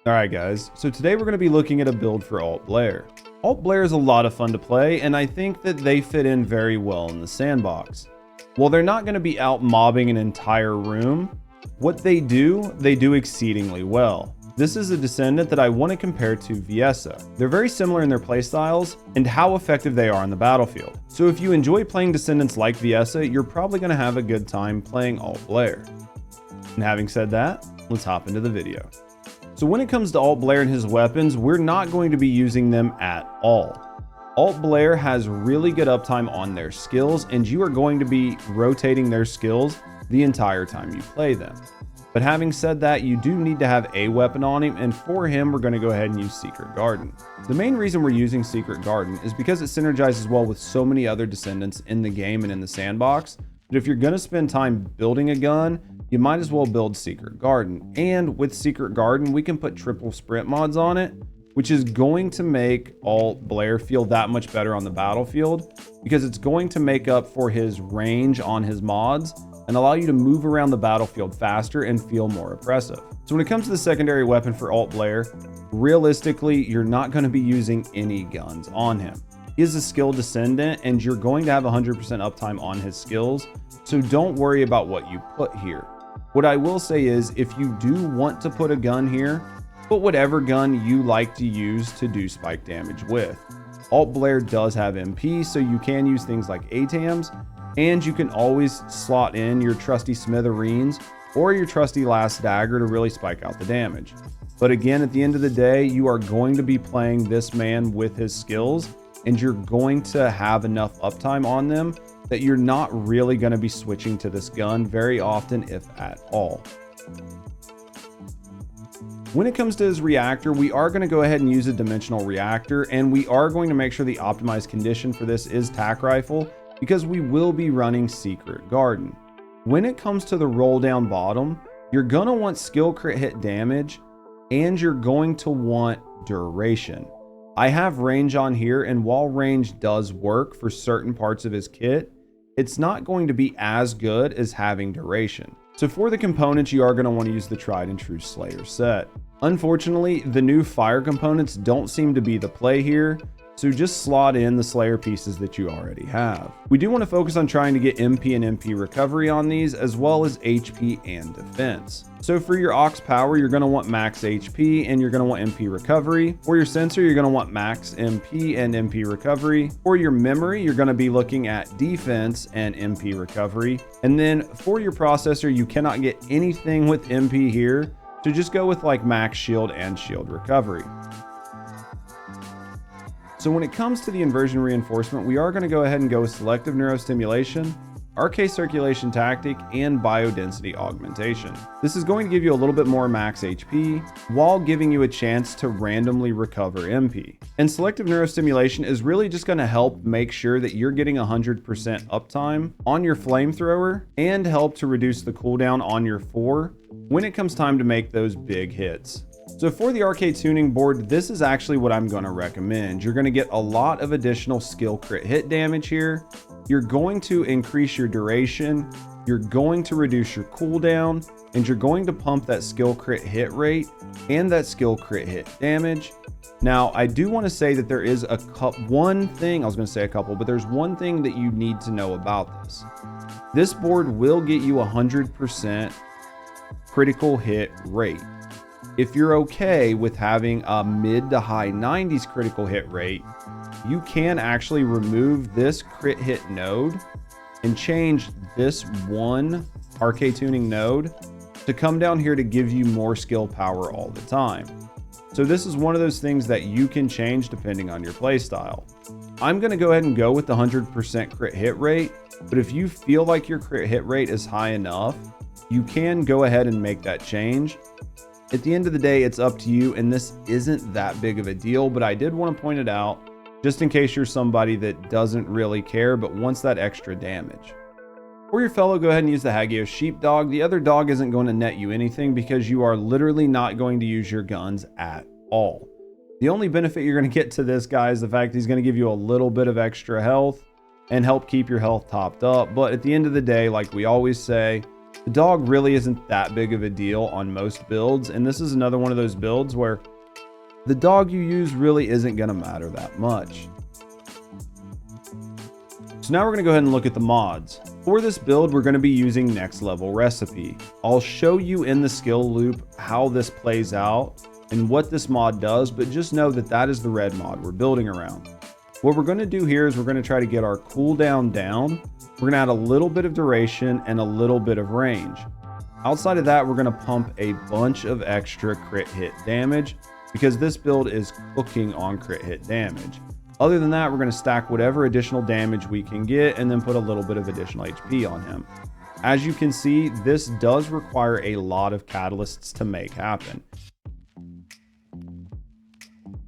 Alright guys, so today we're going to be looking at a build for Alt Blair. Alt Blair is a lot of fun to play, and I think that they fit in very well in the sandbox. While they're not going to be out mobbing an entire room, what they do exceedingly well. This is a descendant that I want to compare to Viessa. They're very similar in their playstyles and how effective they are on the battlefield. So if you enjoy playing descendants like Viessa, you're probably going to have a good time playing Alt Blair. And having said that, let's hop into the video. So when it comes to Alt Blair and his weapons, we're not going to be using them at all. Alt Blair has really good uptime on their skills, and you are going to be rotating their skills the entire time you play them. But having said that, you do need to have a weapon on him, and for him, we're going to go ahead and use Secret Garden. The main reason we're using Secret Garden is because it synergizes well with so many other descendants in the game and in the sandbox, but if you're going to spend time building a gun, you might as well build Secret Garden. And with Secret Garden, we can put triple sprint mods on it, which is going to make Alt Blair feel that much better on the battlefield because it's going to make up for his range on his mods and allow you to move around the battlefield faster and feel more oppressive. So when it comes to the secondary weapon for Alt Blair, realistically, you're not going to be using any guns on him. He is a skill descendant and you're going to have 100% uptime on his skills, so don't worry about what you put here. What I will say is, if you do want to put a gun here, put whatever gun you like to use to do spike damage with. Alt Blair does have MP, so you can use things like ATAMs, and you can always slot in your trusty smithereens or your trusty last dagger to really spike out the damage. But again, at the end of the day, you are going to be playing this man with his skills, and you're going to have enough uptime on them that you're not really going to be switching to this gun very often, if at all. When it comes to his reactor, we are going to go ahead and use a dimensional reactor, and we are going to make sure the optimized condition for this is tac rifle because we will be running Secret Garden. When it comes to the roll down bottom, you're going to want skill crit hit damage and you're going to want duration. I have range on here, and while range does work for certain parts of his kit, it's not going to be as good as having duration. So for the components, you are going to want to use the tried and true Slayer set. Unfortunately, the new fire components don't seem to be the play here, so just slot in the Slayer pieces that you already have. We do want to focus on trying to get MP and MP recovery on these, as well as HP and defense. So for your aux power, you're going to want max HP and you're going to want MP recovery. For your sensor, you're going to want max MP and MP recovery. For your memory, you're going to be looking at defense and MP recovery. And then for your processor, you cannot get anything with MP here, so just go with like max shield and shield recovery. So when it comes to the inversion reinforcement, we are going to go ahead and go with selective neurostimulation, Arche circulation tactic, and biodensity augmentation. This is going to give you a little bit more max HP while giving you a chance to randomly recover MP. And selective neurostimulation is really just going to help make sure that you're getting 100% uptime on your flamethrower and help to reduce the cooldown on your 4 when it comes time to make those big hits. So for the Arche tuning board, this is actually what I'm going to recommend. You're going to get a lot of additional skill crit hit damage here. You're going to increase your duration. You're going to reduce your cooldown, and you're going to pump that skill crit hit rate and that skill crit hit damage. Now, I do want to say that there is one thing that you need to know about this. This board will get you 100% critical hit rate. If you're okay with having a mid to high 90s critical hit rate, you can actually remove this crit hit node and change this one Arche tuning node to come down here to give you more skill power all the time. So this is one of those things that you can change depending on your playstyle. I'm going to go ahead and go with the 100% crit hit rate, but if you feel like your crit hit rate is high enough, you can go ahead and make that change. At the end of the day, it's up to you, and this isn't that big of a deal, but I did want to point it out just in case you're somebody that doesn't really care but wants that extra damage. For your fellow, go ahead and use the Hagios Sheepdog. The other dog isn't going to net you anything because you are literally not going to use your guns at all. The only benefit you're going to get to this guy is the fact he's going to give you a little bit of extra health and help keep your health topped up. But at the end of the day, like we always say, The dog really isn't that big of a deal on most builds, and this is another one of those builds where the dog you use really isn't going to matter that much. So now we're going to go ahead and look at the mods. For this build, we're going to be using Next Level Recipe. I'll show you in the skill loop how this plays out and what this mod does, but just know that that is the red mod we're building around. What we're going to do here is we're going to try to get our cooldown down. We're going to add a little bit of duration and a little bit of range. Outside of that, we're going to pump a bunch of extra crit hit damage because this build is cooking on crit hit damage. Other than that, we're going to stack whatever additional damage we can get and then put a little bit of additional HP on him. As you can see, this does require a lot of catalysts to make happen.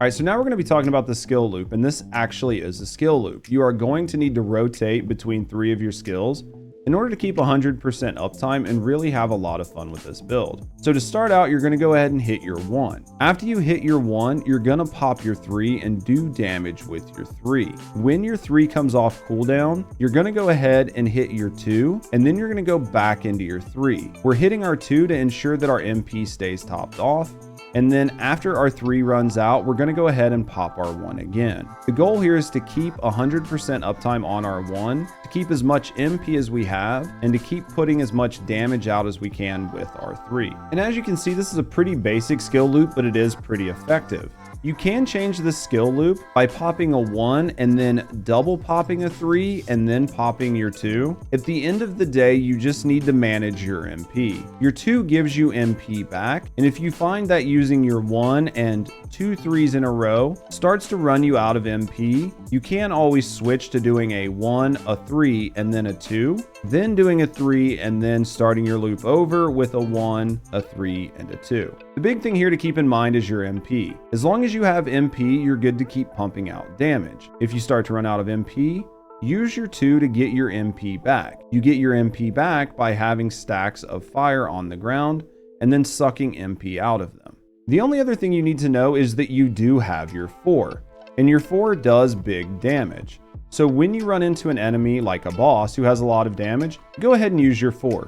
All right, so now we're going to be talking about the skill loop, and this actually is a skill loop. You are going to need to rotate between 3 of your skills in order to keep 100% uptime and really have a lot of fun with this build. So to start out, you're going to go ahead and hit your 1. After you hit your 1, you're going to pop your 3 and do damage with your 3. When your 3 comes off cooldown, you're going to go ahead and hit your 2, and then you're going to go back into your 3. We're hitting our 2 to ensure that our MP stays topped off. And then after our 3 runs out, we're going to go ahead and pop our 1 again. The goal here is to keep 100% uptime on our 1, to keep as much MP as we have, and to keep putting as much damage out as we can with our 3. And as you can see, this is a pretty basic skill loop, but it is pretty effective. You can change this skill loop by popping a 1 and then double popping a 3 and then popping your 2. At the end of the day, you just need to manage your MP. Your 2 gives you MP back, and if you find that using your 1 and 2 3s in a row starts to run you out of MP, you can always switch to doing a 1, a 3, and then a 2, then doing a 3, and then starting your loop over with a 1, a 3, and a 2. The big thing here to keep in mind is your MP. As long as you have MP, you're good to keep pumping out damage. If you start to run out of MP, use your 2 to get your MP back. You get your MP back by having stacks of fire on the ground and then sucking MP out of them. The only other thing you need to know is that you do have your 4, and your 4 does big damage. So when you run into an enemy like a boss who has a lot of damage, go ahead and use your 4.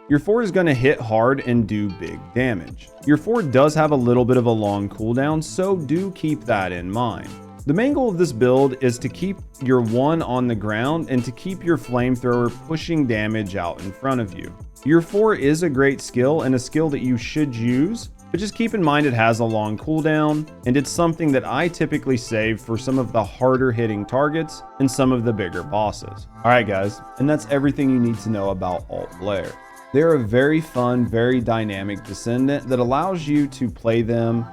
Your 4 is going to hit hard and do big damage. Your 4 does have a little bit of a long cooldown, so do keep that in mind. The main goal of this build is to keep your 1 on the ground and to keep your flamethrower pushing damage out in front of you. Your 4 is a great skill and a skill that you should use, but just keep in mind it has a long cooldown, and it's something that I typically save for some of the harder hitting targets and some of the bigger bosses. Alright guys, and that's everything you need to know about Alt Blair. They're a very fun, very dynamic descendant that allows you to play them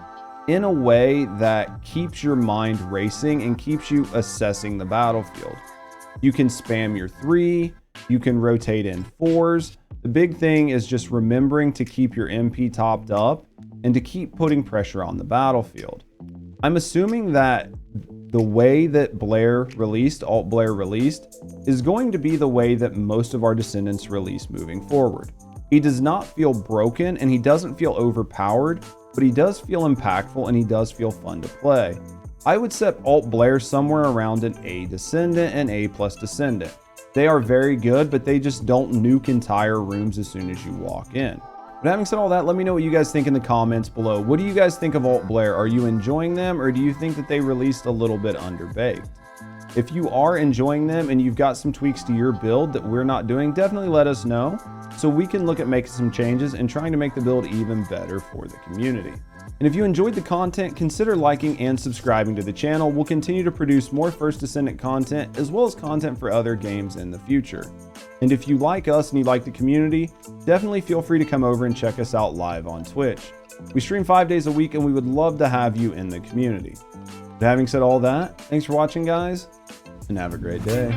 in a way that keeps your mind racing and keeps you assessing the battlefield. You can spam your 3, you can rotate in 4s. The big thing is just remembering to keep your MP topped up and to keep putting pressure on the battlefield. I'm assuming that the way that Blair released, Alt Blair released, is going to be the way that most of our descendants release moving forward. He does not feel broken and he doesn't feel overpowered, but he does feel impactful and he does feel fun to play. I would set Alt Blair somewhere around an A descendant and A+ descendant. They are very good, but they just don't nuke entire rooms as soon as you walk in. But having said all that, let me know what you guys think in the comments below. What do you guys think of Alt Blair? Are you enjoying them, or do you think that they released a little bit underbaked? If you are enjoying them and you've got some tweaks to your build that we're not doing, definitely let us know so we can look at making some changes and trying to make the build even better for the community. And if you enjoyed the content, consider liking and subscribing to the channel. We'll continue to produce more First Descendant content as well as content for other games in the future. And if you like us and you like the community, definitely feel free to come over and check us out live on Twitch. We stream 5 days a week and we would love to have you in the community. But having said all that, thanks for watching guys, and have a great day.